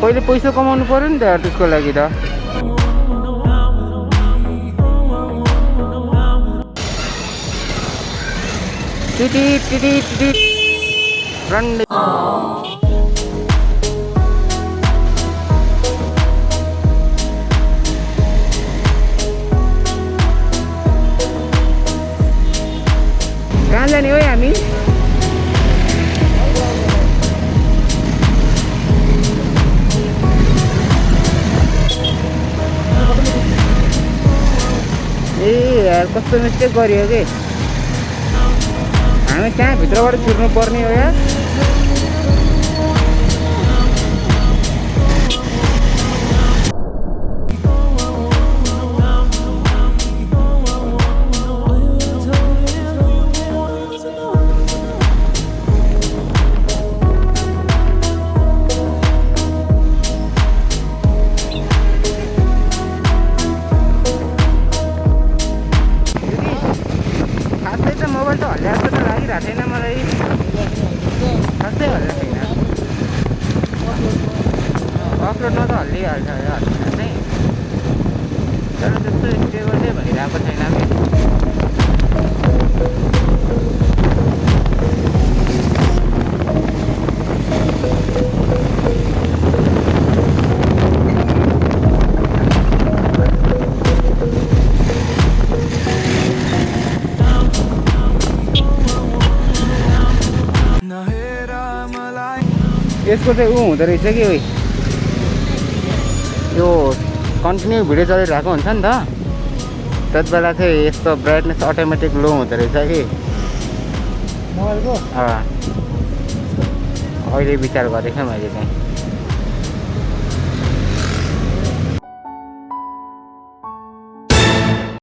पहिले पैसा कमाउनु पर्यो नि त यार त्यसको लागि त। टिटी टिटी टिटी रन्डे कहाँ जाने हो हामी? ए यार कस्तो मिस्टेक गरियो कि हामी कहाँ भित्रबाट छिर्नु पर्ने हो यार? मोबाइल त हल्ल्या जस्तो त लागिरहेको छैन मलाई, खासै हल्ल्या छैन। अफरोडमा त हल्लिहाल्छ हल्लिन चाहिँ, तर त्यस्तो स्टेबल चाहिँ भइरहेको छैन कि। यसको चाहिँ हुँदो रहेछ कि उयो यो कन्टिन्यू भिडियो चलिरहेको हुन्छ नि त, त्यति बेला चाहिँ यसको ब्राइटनेस अटोमेटिक लो हुँदो रहेछ कि मोबाइलको। अहिले विचार गरेको मैले चाहिँ